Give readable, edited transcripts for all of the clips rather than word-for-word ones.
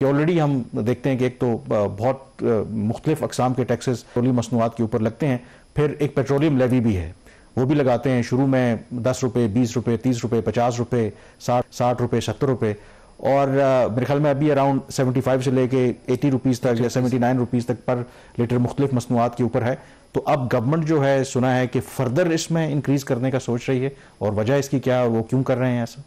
Already हम देखते हैं कि एक तो बहुत मुख्तलिफ अकसाम के टैक्सेस पेट्रोलियम मसनूआत के ऊपर लगते हैं। फिर एक पेट्रोलियम लेवी भी है, वो भी लगाते हैं। शुरू में 10 रुपये, 20 रुपये, 30 रुपये, 50 रुपये, 60 रुपये, 70 रुपये, और मेरे ख्याल में अभी अराउंड 75 से लेके 80 रुपीज़ तक या 79 रुपीज़ तक पर लीटर मुख्तलिफ मसनूआत के ऊपर है। तो अब गवर्नमेंट जो है, सुना है कि फर्दर इसमें इंक्रीज करने का सोच रही है, और वजह इसकी क्या है और वो क्यों कर रहे हैं ऐसा?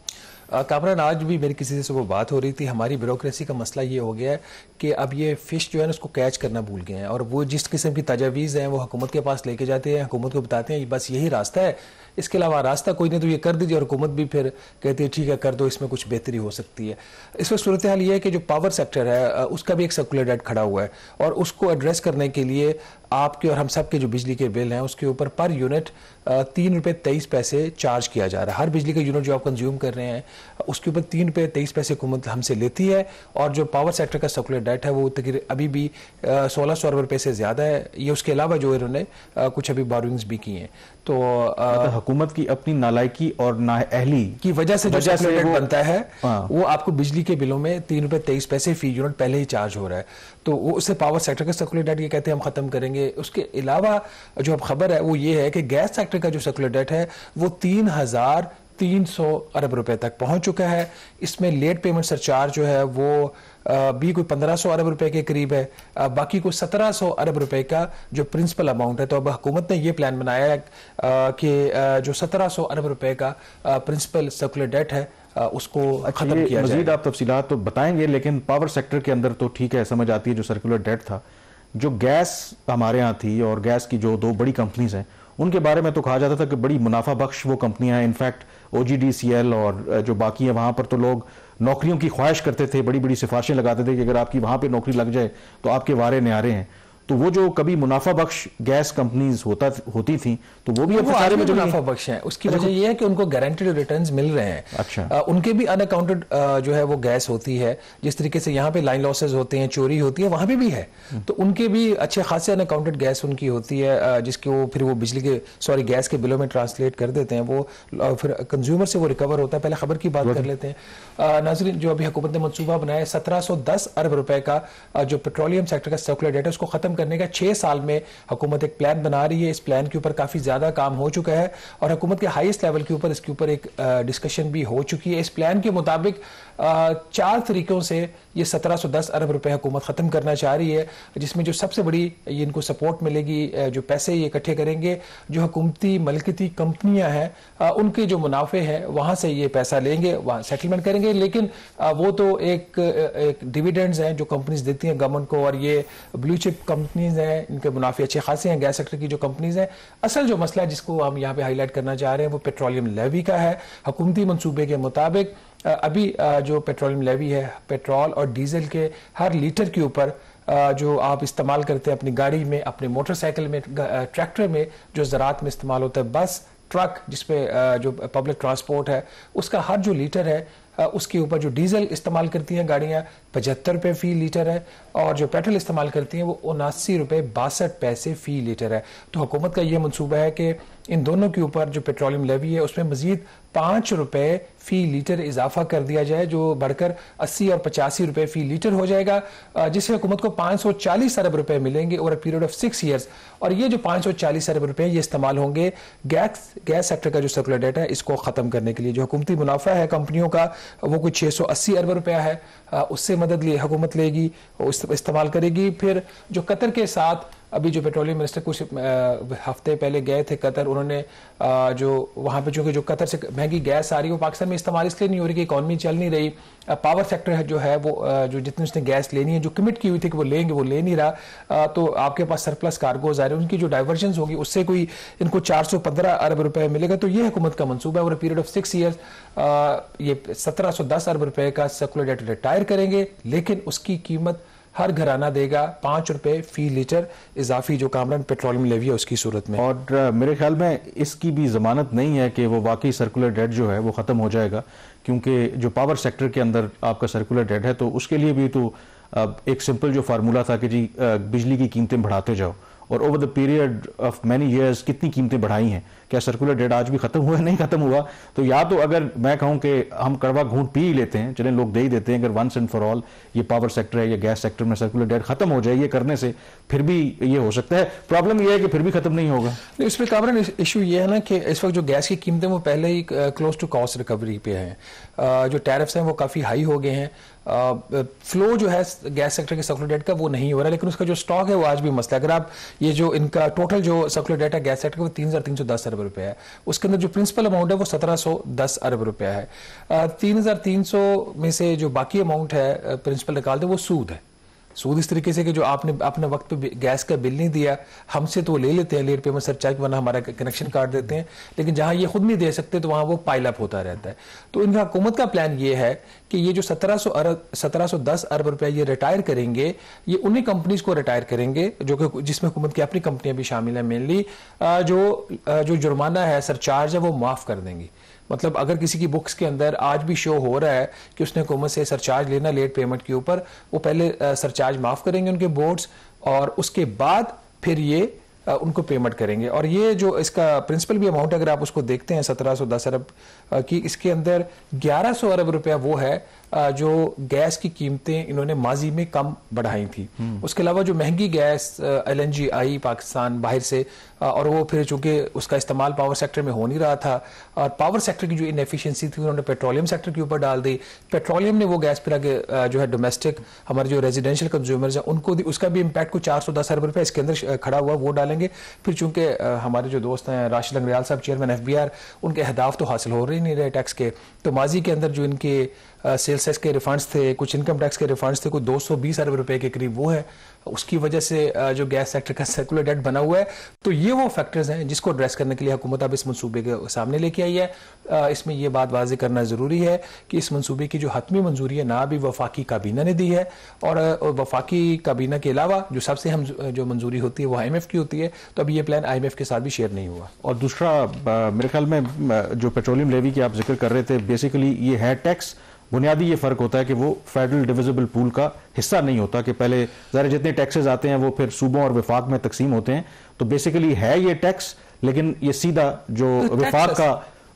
कामरान, आज भी मेरी किसी से वो बात हो रही थी। हमारी ब्यूरोक्रेसी का मसला ये हो गया है कि अब ये फ़िश जो है ना, उसको कैच करना भूल गए हैं, और वो जिस किस्म की तजावीज़ हैं वो हुकूमत के पास लेके जाते हैं, हुकूमत को बताते हैं बस यही रास्ता है, इसके अलावा रास्ता कोई नहीं, तो ये कर दीजिए। और हुकूमत भी फिर कहती है ठीक है कर दो, इसमें कुछ बेहतरी हो सकती है। इस वक्त सूरत हाल ये है कि जो पावर सेक्टर है उसका भी एक सर्कुलर डेट खड़ा हुआ है, और उसको एड्रेस करने के लिए आपके और हम सब के जो बिजली के बिल हैं उसके ऊपर पर यूनिट 3 रुपये 23 पैसे चार्ज किया जा रहा है। हर बिजली का यूनिट जो आप कंज्यूम कर रहे हैं उसके ऊपर 3 रुपये 23 पैसे हुकूमत हमसे लेती है। और जो पावर सेक्टर का सर्कुलर डेट है वो तकरीबन अभी भी 1600 अरब रुपये से ज़्यादा है। ये उसके अलावा जो इन्होंने कुछ अभी बोरोइंग्स भी की हैं। तो हुकूमत की अपनी नालायकी और नाअहली की वजह से जो सर्कुलर डेट बनता है वो आपको बिजली के बिलों में 3 रुपये 23 पैसे फी यूनिट पहले ही चार्ज हो रहा है। तो वो उससे पावर सेक्टर का सर्कुलर डेट ये कहते हैं हम खत्म करेंगे। उसके अलावा जो अब खबर है वो ये है कि गैस सेक्टर का जो सर्कुलर डेट है वो 3,300 अरब रुपए तक पहुंच चुका है। इसमें लेट पेमेंट सरचार्ज जो है वो भी कोई 1500 अरब रुपए के करीब है, बाकी कोई 1700 अरब रुपए का जो प्रिंसिपल अमाउंट है। तो अब हुकूमत ने ये प्लान बनाया है कि जो 1700 अरब रुपए का प्रिंसिपल सर्कुलर डेट है उसको खत्म किया जाए। मजीद आप तफसीलात तो बताएंगे, लेकिन पावर सेक्टर के अंदर तो ठीक है, समझ आती है जो सर्कुलर डेट था। जो गैस हमारे यहाँ थी और गैस की जो 2 बड़ी कंपनीज हैं उनके बारे में तो कहा जाता था कि बड़ी मुनाफा बख्श वो कंपनियां हैं। इनफैक्ट OGDCL और जो बाकी है वहां पर तो लोग नौकरियों की ख्वाहिश करते थे, बड़ी बड़ी सिफारिशें लगाते थे कि अगर आपकी वहां पे नौकरी लग जाए तो आपके वारे न्यारे हैं। तो वो जो कभी मुनाफा बख्श गैस कंपनीज होती थी तो वो भी अब सारे में जो मुनाफा बख्श है उसकी वजह ये है कि उनको गारंटेड रिटर्न्स मिल रहे हैं। अच्छा, उनके भी अनअकाउंटेड जो है वो गैस होती है। जिस तरीके से यहाँ पे लाइन लॉसेज होते हैं, चोरी होती है, वहां पे भी है। तो उनके भी अच्छे खासे अनअकाउंटेड गैस उनकी होती है, जिसके वो फिर वो बिजली के गैस के बिलों में ट्रांसलेट कर देते हैं। वो फिर कंज्यूमर से वो रिकवर होता है। पहले खबर की बात कर लेते हैं नाज़रीन। जो अभी हुकूमत ने मनसूबा बनाया 1710 अरब रुपए का जो पेट्रोलियम सेक्टर का सर्कुलर डेट है उसको खत्म करने का 6 साल में हुकूमत एक प्लान बना रही है। इस प्लान के ऊपर काफी ज्यादा काम हो चुका है और हुकूमत के हाईएस्ट लेवल के ऊपर इसके ऊपर एक डिस्कशन भी हो चुकी है। इस प्लान के मुताबिक 4 तरीकों से ये 1710 अरब रुपए हुकूमत खत्म करना चाह रही है, जिसमें जो सबसे बड़ी ये इनको सपोर्ट मिलेगी, जो पैसे ये इकट्ठे करेंगे, जो हुकूमती मलकती कंपनियां हैं उनके जो मुनाफे हैं वहां से ये पैसा लेंगे, वहां सेटलमेंट करेंगे। लेकिन वो तो एक डिविडेंड्स हैं जो कंपनीज देती हैं गवर्नमेंट को, और ये ब्लू चिप कंपनीज हैं, इनके मुनाफे अच्छे खासे हैं। गैस सेक्टर की जो कंपनीज हैं, असल जो मसला जिसको हम यहाँ पे हाईलाइट करना चाह रहे हैं वो पेट्रोलियम लेवी का है। हुकूमती मंसूबे के मुताबिक अभी जो पेट्रोलियम लेवी है, पेट्रोल और डीजल के हर लीटर के ऊपर जो आप इस्तेमाल करते हैं अपनी गाड़ी में, अपने मोटरसाइकिल में, ट्रैक्टर में, जो ज़राअत में इस्तेमाल होता है, बस, ट्रक, जिसपे जो पब्लिक ट्रांसपोर्ट है, उसका हर जो लीटर है उसके ऊपर जो डीजल इस्तेमाल करती हैं गाड़ियां 75 रुपये फी लीटर है, और जो पेट्रोल इस्तेमाल करती हैं वो 79 रुपये 62 पैसे फी लीटर है। तो हुकूमत का ये मंसूबा है कि इन दोनों के ऊपर जो पेट्रोलियम लेवी है उसमें मजीद 5 रुपये फी लीटर इजाफा कर दिया जाए, जो बढ़कर 80 और 85 रुपये फी लीटर हो जाएगा, जिससे हुकूमत को 540 अरब रुपए मिलेंगे over a period of 6 years. और ये जो 540 अरब रुपए ये इस्तेमाल होंगे गैस सेक्टर का जो सर्कुलर डेट है इसको खत्म करने के लिए। जो हुकूमती मुनाफा है कंपनियों का वो कुछ 680 अरब रुपया है, उससे मदद लिए हुकूमत लेगी, इस्तेमाल करेगी। फिर जो कतर के साथ अभी जो पेट्रोलियम मिनिस्टर कुछ हफ्ते पहले गए थे कतर, उन्होंने जो वहाँ पे चूंकि जो कतर से महंगी गैस आ रही है वो पाकिस्तान में इस्तेमाल इसलिए नहीं हो रही कि इकॉनमी चल नहीं रही, पावर सेक्टर जो है वो जो जितनी उसने गैस लेनी है, जो कमिट की हुई थी कि वो लेंगे, वो ले नहीं रहा। तो आपके पास सरप्लस कार्गोज आ रहे हैं, उनकी जो डाइवर्जन होगी उससे कोई इनको 415 अरब रुपए मिलेगा। तो ये हुकूमत का मंसूबा है और पीरियड ऑफ 6 ईयर्स ये 1710 अरब रुपए का सर्कुलर डेट रिटायर करेंगे, लेकिन उसकी कीमत हर घराना देगा 5 रुपए फी लीटर इजाफी जो कामरान पेट्रोलियम लेवी है उसकी सूरत में। और मेरे ख्याल में इसकी भी जमानत नहीं है कि वो वाकई सर्कुलर डेट जो है वो ख़त्म हो जाएगा, क्योंकि जो पावर सेक्टर के अंदर आपका सर्कुलर डेट है तो उसके लिए भी तो एक सिंपल जो फार्मूला था कि जी बिजली की कीमतें बढ़ाते जाओ, और over the period of many years कितनी कीमतें बढ़ाई हैं, क्या सर्कुलर डेट आज भी खत्म हुआ है? नहीं खत्म हुआ। तो या तो अगर मैं कहूं कि हम कड़वा घूंट पी ही लेते हैं, चलें लोग दे ही देते हैं, अगर वंस एंड फॉर ऑल ये पावर सेक्टर है या गैस सेक्टर में सर्कुलर डेट खत्म हो जाए, ये करने से फिर भी ये हो सकता है। प्रॉब्लम ये है कि फिर भी खत्म नहीं होगा। इसमें कामरान इशू ये है ना कि इस वक्त जो गैस की कीमतें वो पहले ही क्लोज टू कॉस्ट रिकवरी पे हैं। जो टैरिफ्स हैं वो काफ़ी हाई हो गए हैं। फ्लो जो है गैस सेक्टर के सर्कुलर डेट का वो नहीं हो रहा, लेकिन उसका जो स्टॉक है वो आज भी मसला है। अगर आप ये जो इनका टोटल जो सर्कुलर डेट है गैस सेक्टर का वो 3,310 अरब रुपए है, उसके अंदर जो प्रिंसिपल अमाउंट है वो 1,710 अरब रुपया है। 3,300 में से जो बाकी अमाउंट है प्रिंसिपल निकालते वो सूद है। सूद इस तरीके से कि जो आपने अपने वक्त पे गैस का बिल नहीं दिया, हमसे तो ले लेते हैं लेट पेमेंट सरचार्ज, वरना हमारा कनेक्शन काट देते हैं, लेकिन जहां ये खुद नहीं दे सकते तो वहां वो पाइल अप होता रहता है। तो इनका हुकूमत का प्लान ये है कि ये जो 1,710 अरब रुपया ये रिटायर करेंगे, ये उन्हीं कंपनीज को रिटायर करेंगे जो कि जिसमें हुकूमत की अपनी कंपनियां भी शामिल हैं। मेनली जो जुर्माना है, सरचार्ज है, वो माफ कर देंगी। मतलब अगर किसी की बुक्स के अंदर आज भी शो हो रहा है कि उसने हुकूमत से सरचार्ज लेना लेट पेमेंट के ऊपर, वो पहले सरचार्ज माफ करेंगे उनके बोर्ड्स और उसके बाद फिर ये उनको पेमेंट करेंगे। और ये जो इसका प्रिंसिपल भी अमाउंट अगर आप उसको देखते हैं 1,710 अरब की, इसके अंदर 1,100 अरब रुपया वो है जो गैस की कीमतें इन्होंने माजी में कम बढ़ाई थी। उसके अलावा जो महंगी गैस LNG आई पाकिस्तान बाहर से, और वो फिर चूंकि उसका इस्तेमाल पावर सेक्टर में हो नहीं रहा था, और पावर सेक्टर की जो इनएफिशिएंसी थी उन्होंने पेट्रोलियम सेक्टर के ऊपर डाल दी। पेट्रोलियम ने वो गैस फिर आगे जो है डोमेस्टिक हमारे जो रेजिडेंशियल कंज्यूमर्स हैं उनको उसका भी इम्पैक्ट को 410 अरब रुपये इसके अंदर खड़ा हुआ वो डालेंगे। फिर चूंकि हमारे जो दोस्त हैं राशिद लंगरियाल साहब चेयरमैन FBR, उनके अहदाफ तो हासिल हो रही नहीं रहे टैक्स के, तो माजी के अंदर जो इनके सेल्स टैक्स के रिफंड्स थे, कुछ इनकम टैक्स के रिफंड्स थे, कुछ 220 अरब रुपए के करीब वो है, उसकी वजह से जो गैस सेक्टर का सर्कुलर डेट बना हुआ है। तो ये वो फैक्टर्स हैं जिसको एड्रेस करने के लिए हुकूमत अब इस मंसूबे के सामने लेके आई है। इसमें यह बात वाज़ेह करना ज़रूरी है कि इस मंसूबे की जो हतमी मंजूरी है ना भी वफाकी काबीना ने दी है, और वफाकी काबीना के अलावा जो सबसे हम जो मंजूरी होती है वो IMF की होती है। तो अब ये प्लान IMF के साथ भी शेयर नहीं हुआ। और दूसरा मेरे ख्याल में जो पेट्रोलियम लेवी की आप जिक्र कर रहे थे, बेसिकली ये है टैक्स। बुनियादी ये फर्क होता है कि वो फेडरल डिविजिबल पूल का हिस्सा नहीं होता, कि पहले ज़रा जितने टैक्सेस आते हैं वो फिर सूबों और विफाक में तकसीम होते हैं। तो बेसिकली है ये टैक्स, लेकिन ये सीधा जो विफाक का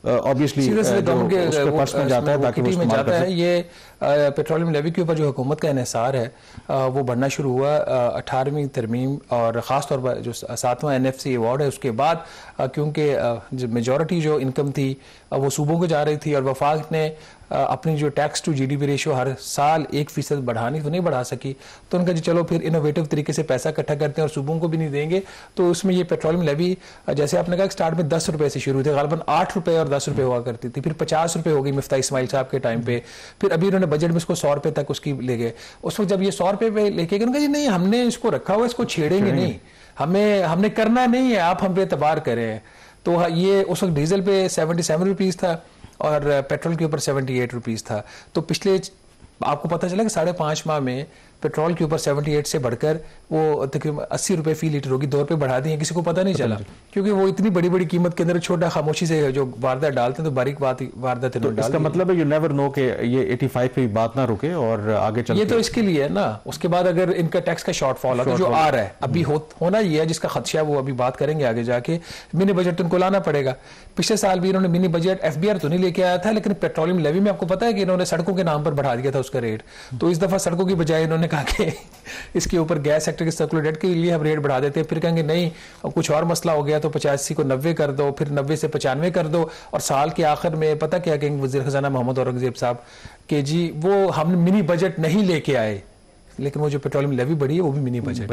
ऑब्वियसली पर्स में जाता है ताकि वो इस्तेमाल कर सके। ये पेट्रोलियम लेवी के ऊपर जो हुकूमत का इन्हिसार है वो बढ़ना शुरू हुआ 18वीं तरमीम और ख़ास तौर पर जो 7वां NFC अवार्ड है उसके बाद, क्योंकि मेजॉरिटी जो इनकम थी वो सूबों को जा रही थी, और वफाक ने अपनी जो टैक्स टू GDP रेशियो हर साल 1% बढ़ानी तो नहीं बढ़ा सकी, तो उनका जी चलो फिर इनोवेटिव तरीके से पैसा इकट्ठा करते हैं और सूबों को भी नहीं देंगे। तो उसमें ये पेट्रोलियम लेवी, जैसे आपने कहा स्टार्ट में 10 रुपए से शुरू थे, गालबन 8 रुपए और 10 रुपए हुआ करती थी, फिर 50 रुपए हो गई मिफ्ता इस्माइल साहब के टाइम पे, फिर अभी उन्होंने बजट में इसको 100 रुपए तक उसकी ले गए। उस वक्त जब ये 100 रुपए पे लेके गए, उनका जी नहीं हमने इसको रखा हुआ, इसको छेड़ेंगे नहीं, हमने करना नहीं है, आप हम पे एतबार करें। तो ये उस वक्त डीजल पे 77 रुपीज़ था और पेट्रोल के ऊपर 78 रुपीज़ था। तो पिछले आपको पता चला कि 5.5 माह में पेट्रोल के ऊपर 78 से बढ़कर वो तकरीबन 80 रुपए फी लीटर होगी, 2 रुपए बढ़ा दिए, किसी को पता नहीं चला, क्योंकि वो इतनी बड़ी बड़ी कीमत के अंदर छोटा खामोशी से जो वारदात डालते हैं तो बारीक वारदात तो इसका मतलब है यू नेवर नो कि ये 85 पे बात ना रुके और आगे चल। ये तो इसके लिए है ना, उसके बाद अगर इनका टैक्स का शॉर्टफॉल है जो आ रहा है अभी होना ये है, जिसका खदशा है वो अभी बात करेंगे आगे जाके। मिनी बजट उनको लाना पड़ेगा। पिछले साल भी इन्होंने मिनी बजट FBR तो नहीं लेके आया था, लेकिन पेट्रोलियम लेवी में आपको पता है कि इन्होंने सड़कों के नाम पर बढ़ा दिया था उसका रेट। तो इस दफा सड़कों की बजाय इन्होंने कहा कि इसके ऊपर गैस सेक्टर के सर्कुलर डेट के लिए हम रेट बढ़ा देते हैं, फिर कहेंगे नहीं अब कुछ और मसला हो गया तो 85 को 90 कर दो, फिर 90 से 95 कर दो, और साल के आखिर में पता क्या कहेंगे वजीर खजाना मोहम्मद औरंगजेब साहब कि जी वो हम मिनी बजट नहीं लेके आए, लेकिन वो जो पेट्रोलियम लेवी बढ़ी है वो भी मिनी बजट है।